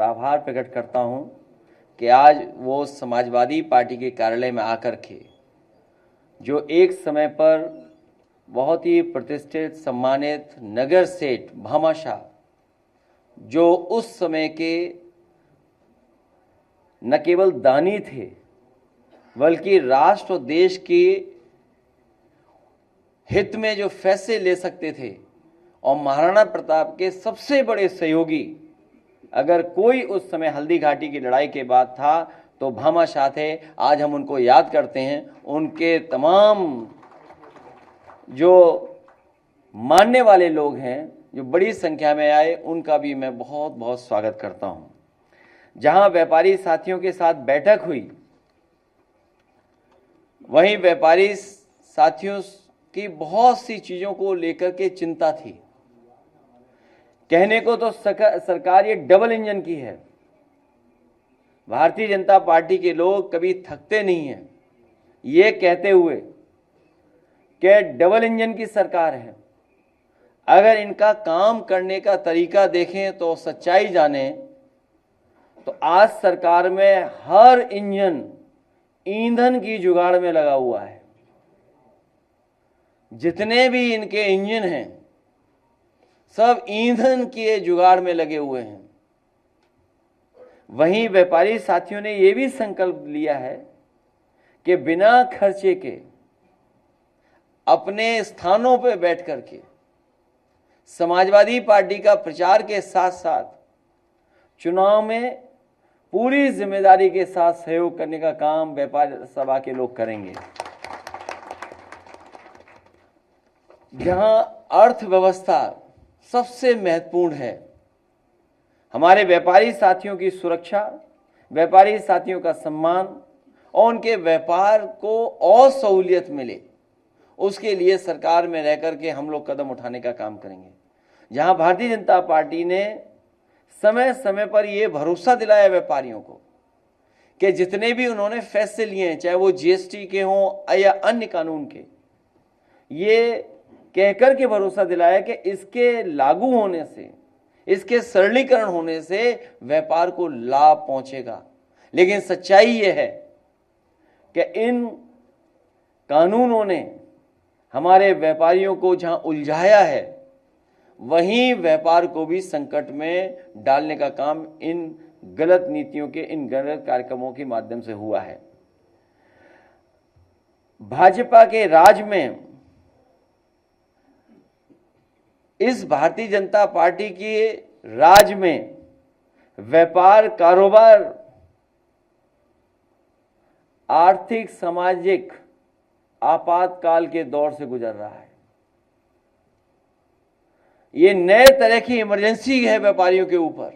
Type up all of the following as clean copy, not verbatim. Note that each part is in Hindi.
आभार प्रकट करता हूं कि आज वो समाजवादी पार्टी के कार्यालय में आकर के जो एक समय पर बहुत ही प्रतिष्ठित सम्मानित नगर सेठ भामाशाह, जो उस समय के न केवल दानी थे बल्कि राष्ट्र और देश के हित में जो फैसले ले सकते थे और महाराणा प्रताप के सबसे बड़े सहयोगी, अगर कोई उस समय हल्दी घाटी की लड़ाई के बाद था तो भामाशाह थे। आज हम उनको याद करते हैं। उनके तमाम जो मानने वाले लोग हैं जो बड़ी संख्या में आए, उनका भी मैं बहुत बहुत स्वागत करता हूं। जहां व्यापारी साथियों के साथ बैठक हुई, वहीं व्यापारी साथियों की बहुत सी चीजों को लेकर के चिंता थी। कहने को तो सरकार ये डबल इंजन की है। भारतीय जनता पार्टी के लोग कभी थकते नहीं हैं ये कहते हुए कि डबल इंजन की सरकार है। अगर इनका काम करने का तरीका देखें तो सच्चाई जाने तो आज सरकार में हर इंजन ईंधन की जुगाड़ में लगा हुआ है। जितने भी इनके इंजन हैं सब ईंधन के जुगाड़ में लगे हुए हैं। वहीं व्यापारी साथियों ने यह भी संकल्प लिया है कि बिना खर्चे के अपने स्थानों पर बैठ करके समाजवादी पार्टी का प्रचार के साथ साथ चुनाव में पूरी जिम्मेदारी के साथ सहयोग करने का काम व्यापार सभा के लोग करेंगे। जहां अर्थव्यवस्था सबसे महत्वपूर्ण है, हमारे व्यापारी साथियों की सुरक्षा, व्यापारी साथियों का सम्मान और उनके व्यापार को और सहूलियत मिले, उसके लिए सरकार में रहकर के हम लोग कदम उठाने का काम करेंगे। जहां भारतीय जनता पार्टी ने समय समय पर यह भरोसा दिलाया व्यापारियों को कि जितने भी उन्होंने फैसले लिए हैं, चाहे वो जीएसटी के हों या अन्य कानून के, ये कहकर के भरोसा दिलाया कि इसके लागू होने से, इसके सरलीकरण होने से व्यापार को लाभ पहुंचेगा। लेकिन सच्चाई यह है कि इन कानूनों ने हमारे व्यापारियों को जहां उलझाया है, वहीं व्यापार को भी संकट में डालने का काम इन गलत नीतियों के, इन गलत कार्यक्रमों के माध्यम से हुआ है। भाजपा के राज में, इस भारतीय जनता पार्टी के राज में व्यापार कारोबार आर्थिक सामाजिक आपातकाल के दौर से गुजर रहा है। ये नए तरह की इमरजेंसी है व्यापारियों के ऊपर।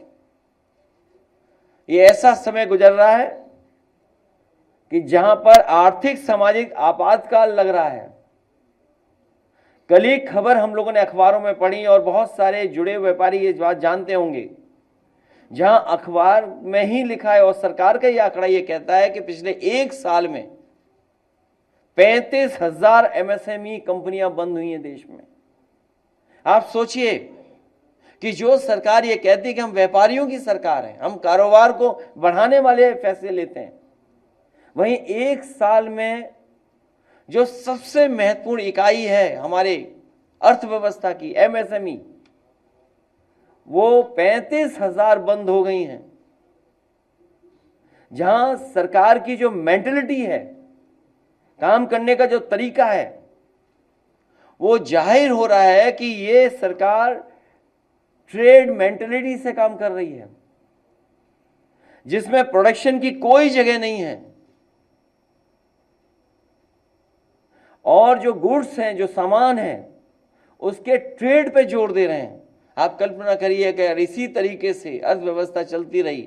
ये ऐसा समय गुजर रहा है कि जहां पर आर्थिक सामाजिक आपातकाल लग रहा है। कल एक खबर हम लोगों ने अखबारों में पढ़ी और बहुत सारे जुड़े व्यापारी ये बात जानते होंगे, जहां अखबार में ही लिखा है और सरकार का यह आंकड़ा ये कहता है कि पिछले एक साल में 35,000 एमएसएमई कंपनियां बंद हुई हैं देश में। आप सोचिए कि जो सरकार ये कहती है कि हम व्यापारियों की सरकार है, हम कारोबार को बढ़ाने वाले फैसले लेते हैं, वहीं एक साल में जो सबसे महत्वपूर्ण इकाई है हमारे अर्थव्यवस्था की, एमएसएमई, वो 35,000 बंद हो गई हैं। जहां सरकार की जो मेंटलिटी है, काम करने का जो तरीका है, वो जाहिर हो रहा है कि ये सरकार ट्रेड मेंटलिटी से काम कर रही है, जिसमें प्रोडक्शन की कोई जगह नहीं है और जो गुड्स हैं, जो सामान हैं, उसके ट्रेड पे जोर दे रहे हैं। आप कल्पना करिए कि अगर इसी तरीके से अर्थव्यवस्था चलती रही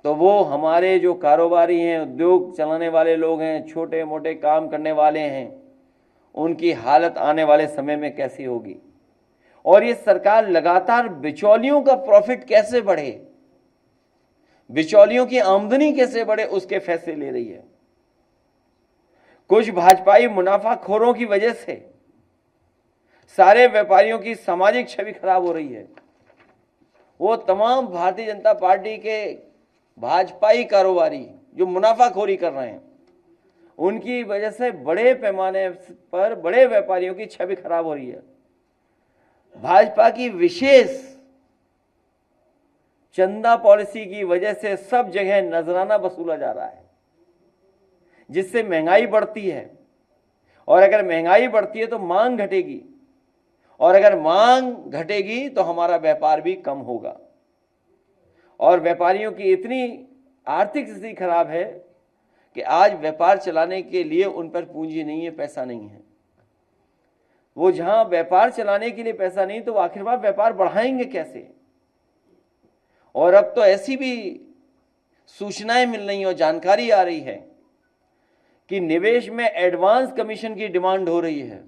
तो वो हमारे जो कारोबारी हैं, उद्योग चलाने वाले लोग हैं, छोटे मोटे काम करने वाले हैं, उनकी हालत आने वाले समय में कैसी होगी। और ये सरकार लगातार बिचौलियों का प्रॉफिट कैसे बढ़े, बिचौलियों की आमदनी कैसे बढ़े, उसके फैसले ले रही है। कुछ भाजपाई मुनाफाखोरों की वजह से सारे व्यापारियों की सामाजिक छवि खराब हो रही है। वो तमाम भारतीय जनता पार्टी के भाजपाई कारोबारी जो मुनाफाखोरी कर रहे हैं, उनकी वजह से बड़े पैमाने पर बड़े व्यापारियों की छवि खराब हो रही है। भाजपा की विशेष चंदा पॉलिसी की वजह से सब जगह नजराना वसूला जा रहा है, जिससे महंगाई बढ़ती है, और अगर महंगाई बढ़ती है तो मांग घटेगी, और अगर मांग घटेगी तो हमारा व्यापार भी कम होगा। और व्यापारियों की इतनी आर्थिक स्थिति खराब है कि आज व्यापार चलाने के लिए उन पर पूंजी नहीं है, पैसा नहीं है। वो जहां व्यापार चलाने के लिए पैसा नहीं, तो आखिरकार व्यापार बढ़ाएंगे कैसे? और अब तो ऐसी भी सूचनाएं मिल रही और जानकारी आ रही है कि निवेश में एडवांस कमीशन की डिमांड हो रही है।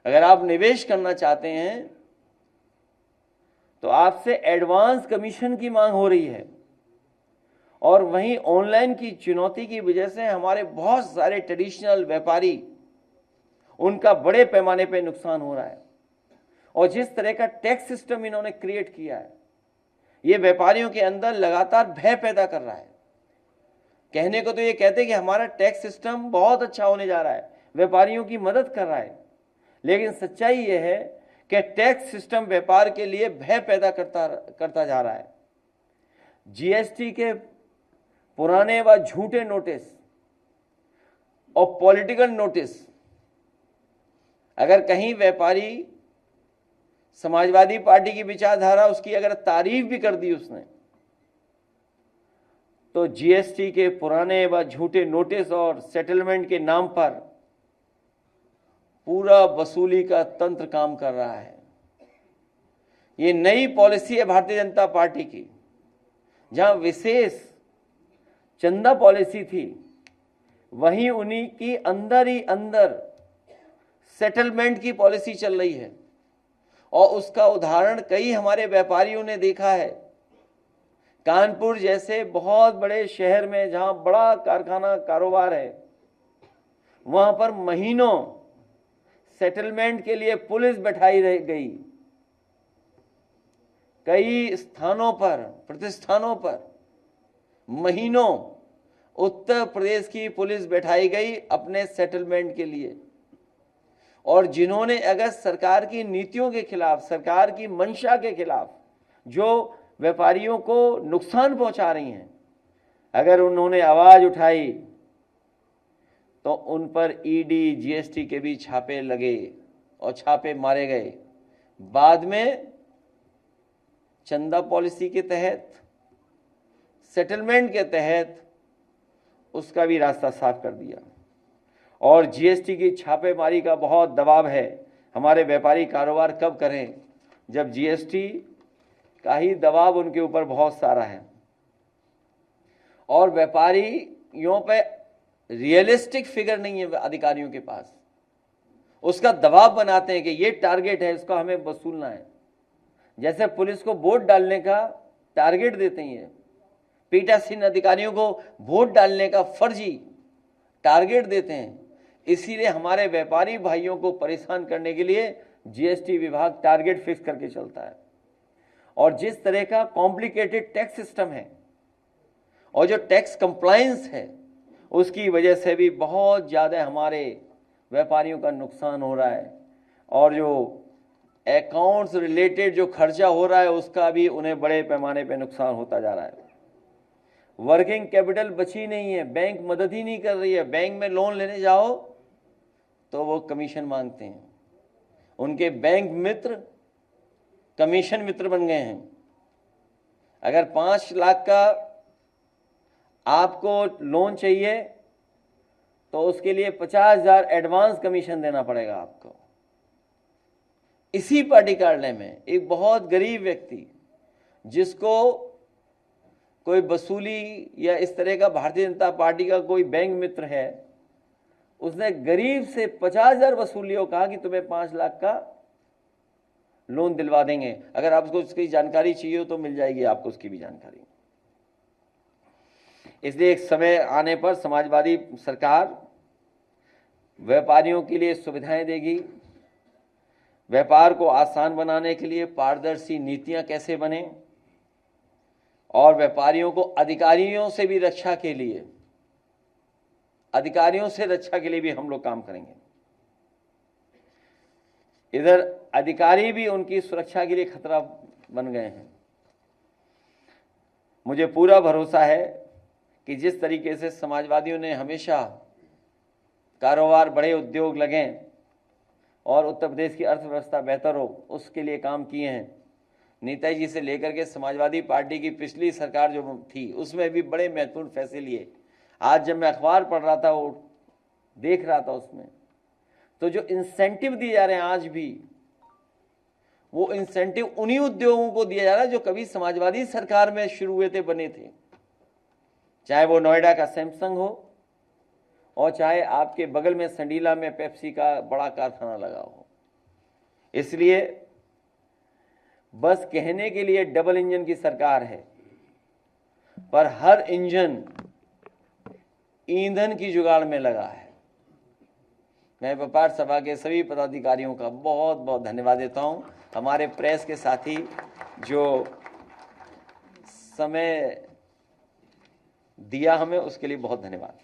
अगर आप निवेश करना चाहते हैं तो आपसे एडवांस कमीशन की मांग हो रही है। और वहीं ऑनलाइन की चुनौती की वजह से हमारे बहुत सारे ट्रेडिशनल व्यापारी, उनका बड़े पैमाने पर नुकसान हो रहा है। और जिस तरह का टैक्स सिस्टम इन्होंने क्रिएट किया है, ये व्यापारियों के अंदर लगातार भय पैदा कर रहा है। कहने को तो ये कहते हैं कि हमारा टैक्स सिस्टम बहुत अच्छा होने जा रहा है, व्यापारियों की मदद कर रहा है, लेकिन सच्चाई ये है कि टैक्स सिस्टम व्यापार के लिए भय पैदा करता जा रहा है। जीएसटी के पुराने व झूठे नोटिस और पॉलिटिकल नोटिस, अगर कहीं व्यापारी समाजवादी पार्टी की विचारधारा उसकी अगर तारीफ भी कर दी उसने, तो जीएसटी के पुराने व झूठे नोटिस और सेटलमेंट के नाम पर पूरा वसूली का तंत्र काम कर रहा है। ये नई पॉलिसी है भारतीय जनता पार्टी की। जहां विशेष चंदा पॉलिसी थी, वहीं उन्हीं की अंदर ही अंदर सेटलमेंट की पॉलिसी चल रही है। और उसका उदाहरण कई हमारे व्यापारियों ने देखा है। कानपुर जैसे बहुत बड़े शहर में जहां बड़ा कारखाना कारोबार है, वहां पर महीनों सेटलमेंट के लिए पुलिस बैठाई रह गई। कई स्थानों पर, प्रतिष्ठानों पर महीनों उत्तर प्रदेश की पुलिस बैठाई गई अपने सेटलमेंट के लिए। और जिन्होंने अगर सरकार की नीतियों के खिलाफ, सरकार की मंशा के खिलाफ, जो व्यापारियों को नुकसान पहुंचा रही हैं, अगर उन्होंने आवाज उठाई तो उन पर ईडी, जीएसटी के भी छापे लगे और छापे मारे गए। बाद में चंदा पॉलिसी के तहत, सेटलमेंट के तहत उसका भी रास्ता साफ कर दिया। और जीएसटी की छापेमारी का बहुत दबाव है। हमारे व्यापारी कारोबार कब करें, जब जीएसटी का ही दबाव उनके ऊपर बहुत सारा है। और व्यापारियों पे रियलिस्टिक फिगर नहीं है अधिकारियों के पास। उसका दबाव बनाते हैं कि ये टारगेट है, इसको हमें वसूलना है। जैसे पुलिस को वोट डालने का टारगेट देते हैं, पीठासीन अधिकारियों को वोट डालने का फर्जी टारगेट देते हैं। इसीलिए हमारे व्यापारी भाइयों को परेशान करने के लिए जीएसटी विभाग टारगेट फिक्स करके चलता है। और जिस तरह का कॉम्प्लिकेटेड टैक्स सिस्टम है और जो टैक्स कंप्लायंस है, उसकी वजह से भी बहुत ज़्यादा हमारे व्यापारियों का नुकसान हो रहा है। और जो अकाउंट्स रिलेटेड जो खर्चा हो रहा है, उसका भी उन्हें बड़े पैमाने पे नुकसान होता जा रहा है। वर्किंग कैपिटल बची नहीं है, बैंक मदद ही नहीं कर रही है। बैंक में लोन लेने जाओ तो वो कमीशन मांगते हैं। उनके बैंक मित्र कमीशन मित्र बन गए हैं। अगर 5 लाख का आपको लोन चाहिए तो उसके लिए 50,000 एडवांस कमीशन देना पड़ेगा आपको। इसी पार्टी कार्यालय में एक बहुत गरीब व्यक्ति, जिसको कोई वसूली या इस तरह का भारतीय जनता पार्टी का कोई बैंक मित्र है, उसने गरीब से 50,000 वसूली और कहा कि तुम्हें 5 लाख का लोन दिलवा देंगे। अगर आपको उसकी जानकारी चाहिए हो तो मिल जाएगी आपको उसकी भी जानकारी। इसलिए एक समय आने पर समाजवादी सरकार व्यापारियों के लिए सुविधाएं देगी, व्यापार को आसान बनाने के लिए पारदर्शी नीतियां कैसे बने, और व्यापारियों को अधिकारियों से भी रक्षा के लिए, अधिकारियों से रक्षा के लिए भी हम लोग काम करेंगे। इधर अधिकारी भी उनकी सुरक्षा के लिए खतरा बन गए हैं। मुझे पूरा भरोसा है कि जिस तरीके से समाजवादियों ने हमेशा कारोबार, बड़े उद्योग लगें और उत्तर प्रदेश की अर्थव्यवस्था बेहतर हो, उसके लिए काम किए हैं। नेताजी जी से लेकर के समाजवादी पार्टी की पिछली सरकार जो थी, उसमें भी बड़े महत्वपूर्ण फैसले लिए। आज जब मैं अखबार पढ़ रहा था, वो देख रहा था, उसमें तो जो इंसेंटिव दिए जा रहे हैं आज भी, वो इंसेंटिव उन्हीं उद्योगों को दिया जा रहा है जो कभी समाजवादी सरकार में शुरू हुए थे, बने थे। चाहे वो नोएडा का सैमसंग हो, और चाहे आपके बगल में संडीला में पेप्सी का बड़ा कारखाना लगा हो। इसलिए बस कहने के लिए डबल इंजन की सरकार है, पर हर इंजन ईंधन की जुगाड़ में लगा है। मैं व्यापार सभा के सभी पदाधिकारियों का बहुत बहुत धन्यवाद देता हूं। हमारे प्रेस के साथी जो समय दिया हमें, उसके लिए बहुत धन्यवाद।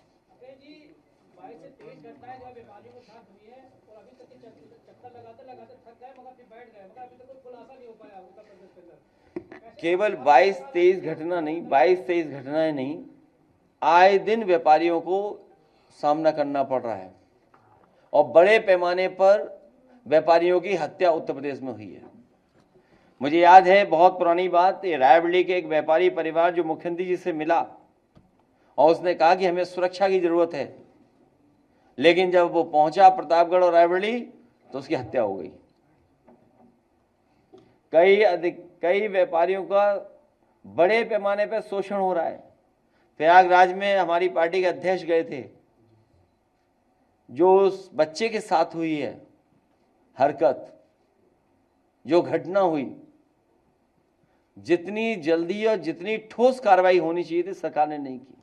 केवल 22-23 घटना नहीं, 22-23 घटनाएं नहीं, आए दिन व्यापारियों को सामना करना पड़ रहा है, और बड़े पैमाने पर व्यापारियों की हत्या उत्तर प्रदेश में हुई है। मुझे याद है बहुत पुरानी बात, ये रायबरेली के एक व्यापारी परिवार जो मुख्यमंत्री जी से मिला और उसने कहा कि हमें सुरक्षा की जरूरत है, लेकिन जब वो पहुंचा प्रतापगढ़ और रायबरेली तो उसकी हत्या हो गई। कई व्यापारियों का बड़े पैमाने पर शोषण हो रहा है। प्रयागराज में हमारी पार्टी के अध्यक्ष गए थे, जो उस बच्चे के साथ हुई है हरकत, जो घटना हुई, जितनी जल्दी और जितनी ठोस कार्रवाई होनी चाहिए थी, सरकार ने नहीं की।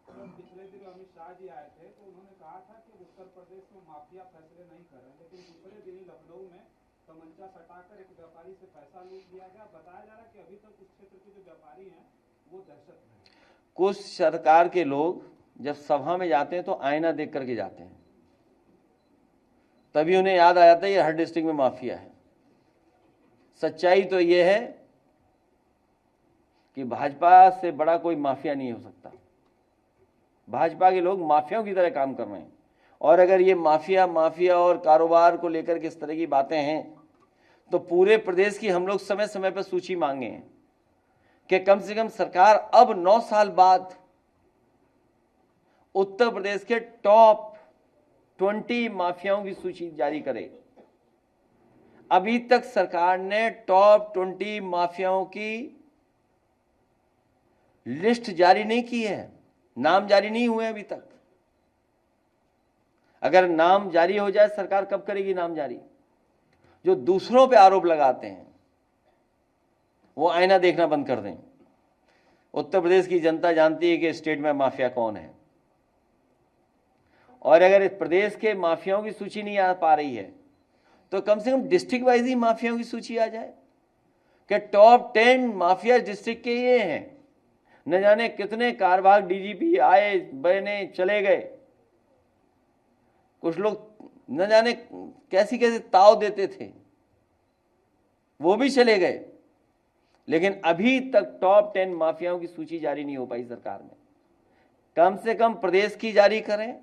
पिछले दिनों अमित शाह जी आए थे तो उन्होंने कहा था कि उत्तर प्रदेश में माफिया फैसले नहीं कर रहे, लेकिन दूसरे दिन लखनऊ में तमंचा सटाकर एक व्यापारी से पैसा लूट लिया गया। बताया जा रहा है कि अभी तक उस क्षेत्र के जो व्यापारी हैं वो दहशत में। कुछ सरकार के लोग जब सभा में जाते हैं तो आईना देख करके जाते हैं, तभी उन्हें याद आ जाता है ये हर डिस्ट्रिक्ट में माफिया है। सच्चाई तो ये है कि भाजपा से बड़ा कोई माफिया नहीं हो सकता। भाजपा के लोग माफियाओं की तरह काम कर रहे हैं, और अगर ये माफिया और कारोबार को लेकर के इस तरह की बातें हैं, तो पूरे प्रदेश की हम लोग समय समय पर सूची मांगे हैं कि कम से कम सरकार अब 9 साल बाद उत्तर प्रदेश के टॉप 20 माफियाओं की सूची जारी करे। अभी तक सरकार ने टॉप 20 माफियाओं की लिस्ट जारी नहीं की है, नाम जारी नहीं हुए अभी तक। अगर नाम जारी हो जाए, सरकार कब करेगी नाम जारी? जो दूसरों पे आरोप लगाते हैं वो आईना देखना बंद कर दें। उत्तर प्रदेश की जनता जानती है कि स्टेट में माफिया कौन है, और अगर इस प्रदेश के माफियाओं की सूची नहीं आ पा रही है, तो कम से कम डिस्ट्रिक्ट वाइज ही माफियाओं की सूची आ जाए कि टॉप 10 माफिया डिस्ट्रिक्ट के ये हैं। न जाने कितने कारवार डीजीपी आए, बने, चले गए। कुछ लोग न जाने कैसी कैसे ताव देते थे, वो भी चले गए, लेकिन अभी तक टॉप 10 माफियाओं की सूची जारी नहीं हो पाई सरकार में। कम से कम प्रदेश की जारी करें,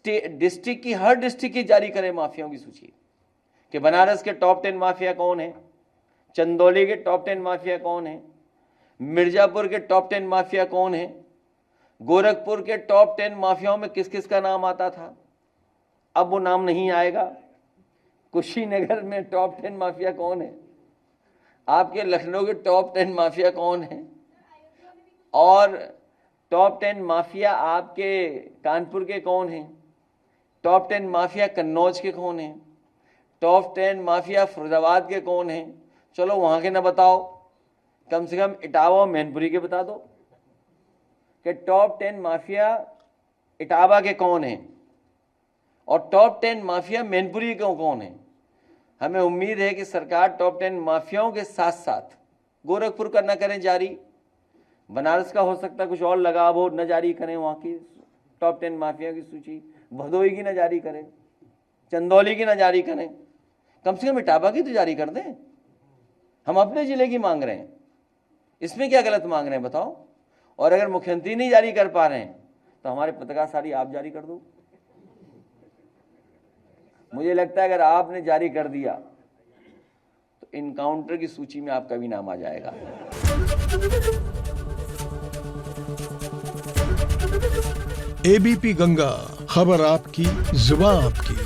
डिस्ट्रिक्ट की, हर डिस्ट्रिक्ट की जारी करें माफियाओं की सूची कि बनारस के टॉप 10 माफिया कौन है, चंदौली के टॉप 10 माफिया कौन है, मिर्जापुर के टॉप 10 माफिया कौन है, गोरखपुर के टॉप 10 माफियाओं में किस किस का नाम आता था, अब वो नाम नहीं आएगा। कुशीनगर में टॉप 10 माफिया कौन है, आपके लखनऊ के टॉप 10 माफिया कौन है, और टॉप 10 माफिया आपके कानपुर के कौन हैं, टॉप 10 माफिया कन्नौज के कौन हैं, टॉप 10 माफिया फरीदाबाद के कौन हैं। चलो वहां के ना बताओ, कम से कम इटावा और मैनपुरी के बता दो कि टॉप 10 माफिया इटावा के कौन हैं और टॉप 10 माफिया मैनपुरी के कौन है? हमें उम्मीद है कि सरकार टॉप 10 माफियाओं के साथ साथ गोरखपुर का न करें जारी, बनारस का हो सकता है कुछ और लगाव हो, न जारी करें वहाँ की टॉप 10 माफिया की सूची, भदोई की न जारी करें, चंदौली की न जारी करें, कम से कम इटावा की तो जारी कर दें। हम अपने जिले की मांग रहे हैं, इसमें क्या गलत मांग रहे हैं बताओ? और अगर मुख्यमंत्री नहीं जारी कर पा रहे हैं तो हमारे पत्रकार सारी आप जारी कर दो। मुझे लगता है अगर आपने जारी कर दिया तो इनकाउंटर की सूची में आपका भी नाम आ जाएगा। एबीपी गंगा, खबर आपकी, जुबान आपकी।